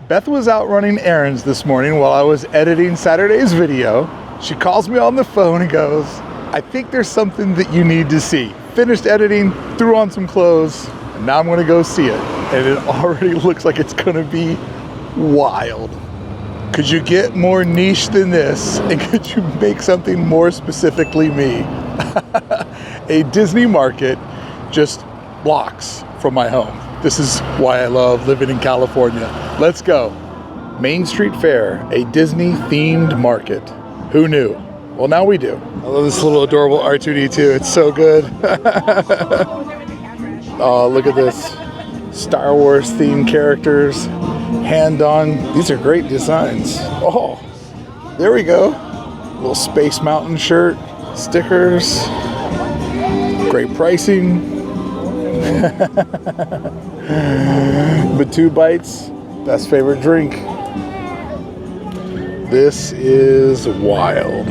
Beth was out running errands this morning while I was editing Saturday's video. She calls me on the phone and goes, I think there's something that you need to see. Finished editing, threw on some clothes, and now I'm gonna go see it. And it already looks like it's gonna be wild. Could you get more niche than this? And could you make something more specifically me? A Disney market just blocks from my home. This is why I love living in California. Let's go. Main Street Fair, a Disney themed market. Who knew? Well, now we do. I love this little adorable R2-D2. It's so good. Oh, look at this. Star Wars themed characters. Hand-on. These are great designs. Oh, there we go. Little Space Mountain shirt. Stickers. Great pricing. But 2 bites, best favorite drink. This is wild.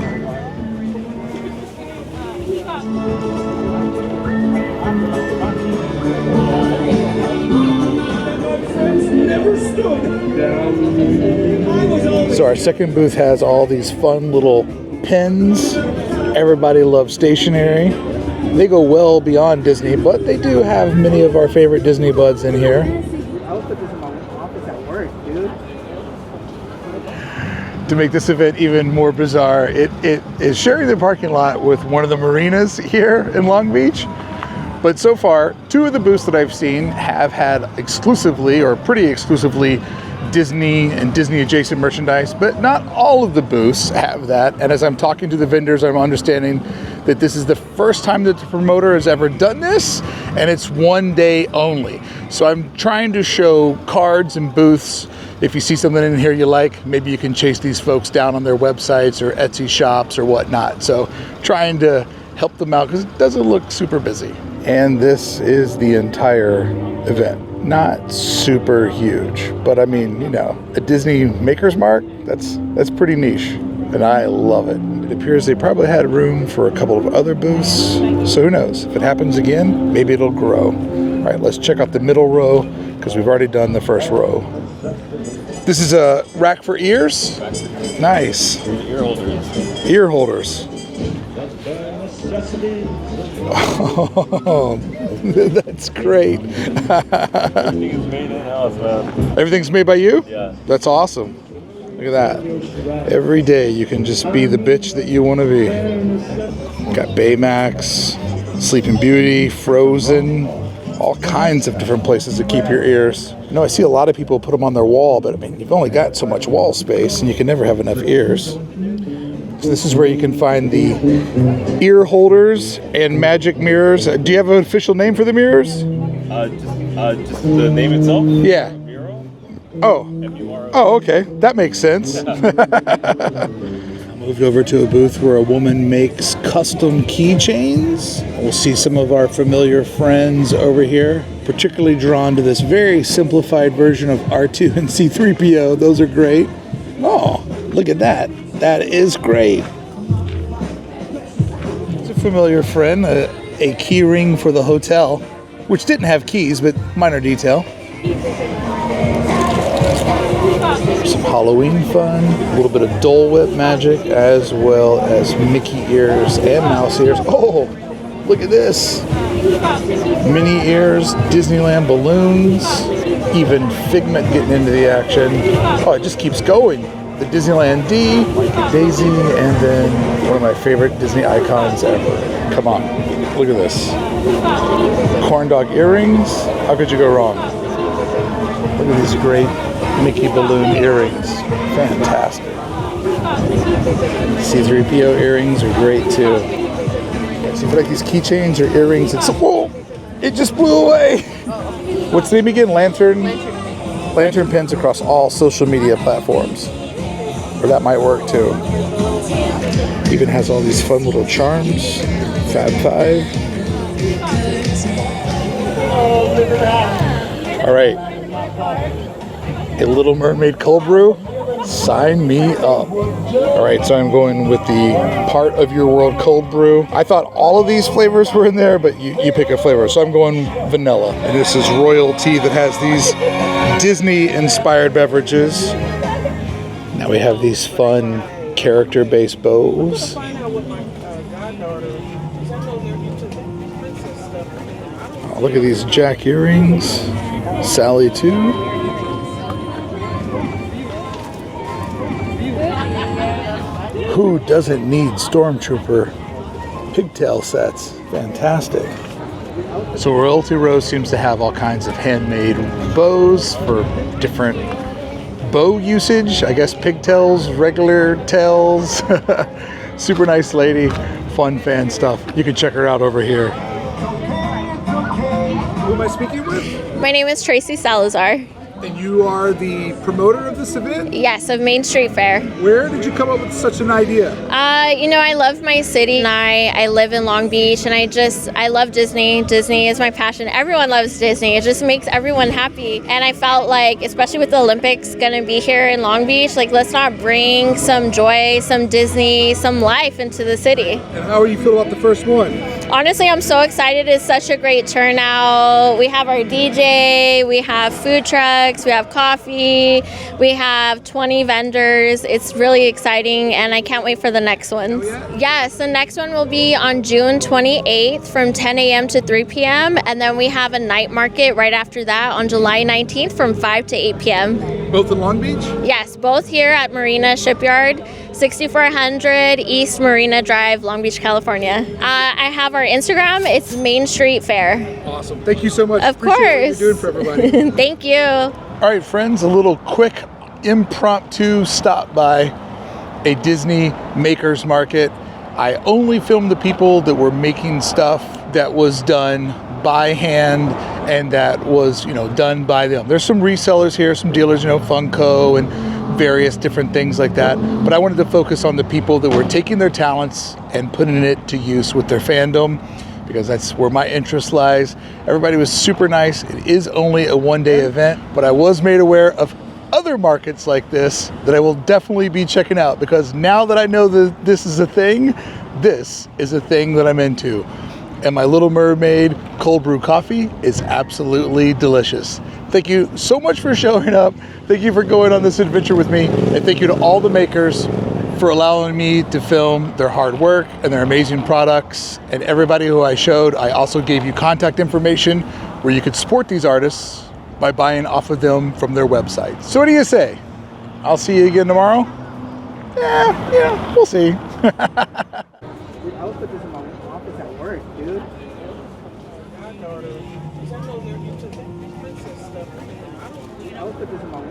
So our second booth has all these fun little pens. Everybody loves stationery. They go well beyond Disney, but they do have many of our favorite Disney buds in here. I'll put this in my office at work, dude. To make this event even more bizarre, it is sharing the parking lot with one of the marinas here in Long Beach. But so far, 2 of the booths that I've seen have had exclusively, or pretty exclusively, Disney and Disney adjacent merchandise, but not all of the booths have that. And as I'm talking to the vendors, I'm understanding that this is the first time that the promoter has ever done this, and it's 1 day only. So I'm trying to show cards and booths. If you see something in here you like, maybe you can chase these folks down on their websites or Etsy shops or whatnot. So trying to help them out because it doesn't look super busy. And this is the entire event. Not super huge, but I mean, you know, a Disney Maker's Mark, that's pretty niche, and I love it. It appears they probably had room for a couple of other booths, so who knows? If it happens again, maybe it'll grow. All right, let's check out the middle row, because we've already done the first row. This is a rack for ears? Nice. Ear holders. Ear holders. Oh, that's great. Everything's made in-house, man. Everything's made by you? Yeah. That's awesome. Look at that. Every day you can just be the bitch that you want to be. Got Baymax, Sleeping Beauty, Frozen, all kinds of different places to keep your ears. You know, I see a lot of people put them on their wall, but I mean, you've only got so much wall space and you can never have enough ears. So this is where you can find the ear holders and magic mirrors. Do you have an official name for the mirrors? Just the name itself? Yeah. Miro? Oh. M-U-R-O. Oh, okay. That makes sense. Moved over to a booth where a woman makes custom keychains. We'll see some of our familiar friends over here, particularly drawn to this very simplified version of R2 and C3PO. Those are great. Oh, look at that. That is great. It's a familiar friend, a key ring for the hotel, which didn't have keys, but minor detail. Some Halloween fun, a little bit of Dole Whip magic, as well as Mickey ears and mouse ears. Oh, look at this. Mini ears, Disneyland balloons, even Figment getting into the action. Oh, it just keeps going. The Disneyland D, Daisy, and then one of my favorite Disney icons ever. Come on, look at this. Corn dog earrings. How could you go wrong? Look at these great Mickey balloon earrings. Fantastic. C3PO earrings are great too. So if you like these keychains or earrings, it's whoa! It just blew away. What's the name again? Lantern pins across all social media platforms. Or that might work too. Even has all these fun little charms. Fab Five. All right. A Little Mermaid cold brew. Sign me up. All right, so I'm going with the Part of Your World cold brew. I thought all of these flavors were in there, but you pick a flavor. So I'm going vanilla. And this is royal tea that has these Disney-inspired beverages. Now we have these fun character-based bows. Oh, look at these Jack earrings. Sally too. Who doesn't need Stormtrooper pigtail sets? Fantastic. So Royalty Rose seems to have all kinds of handmade bows for different bow usage. I guess pigtails, regular tails. Super nice lady. Fun fan stuff. You can check her out over here. Who am I speaking with? My name is Tracy Salazar. And you are the promoter of this event? Yes, of Main Street Fair. Where did you come up with such an idea? I love my city. And I live in Long Beach, and I love Disney. Disney is my passion. Everyone loves Disney. It just makes everyone happy. And I felt like, especially with the Olympics gonna be here in Long Beach, like let's not bring some joy, some Disney, some life into the city. And how are you feel about the first one? Honestly, I'm so excited. It's such a great turnout. We have our DJ, we have food trucks, we have coffee, we have 20 vendors. It's really exciting, and I can't wait for the next ones. Oh, yeah? Yes, the next one will be on June 28th from 10 a.m. to 3 p.m. And then we have a night market right after that on July 19th from 5 to 8 p.m. Both in Long Beach? Yes, both here at Marina Shipyard, 6400 East Marina Drive, Long Beach, California. I have our Instagram. It's Main Street Fair. Awesome. Thank you so much. Of Appreciate course. what you're doing for everybody. Thank you. All right, friends, a little quick impromptu stop by a Disney Makers Market. I only filmed the people that were making stuff that was done by hand and that was, done by them. There's some resellers here, some dealers, Funko and various different things like that. But I wanted to focus on the people that were taking their talents and putting it to use with their fandom, because that's where my interest lies. Everybody was super nice. It is only a one-day event, but I was made aware of other markets like this that I will definitely be checking out, because now that I know that this is a thing that I'm into. And my Little Mermaid cold brew coffee is absolutely delicious. Thank you so much for showing up. Thank you for going on this adventure with me. And thank you to all the makers for allowing me to film their hard work and their amazing products. And everybody who I showed, I also gave you contact information where you could support these artists by buying off of them from their website. So what do you say? I'll see you again tomorrow? Yeah, we'll see. Dude, I would put this in my office at work, dude. I would put this in my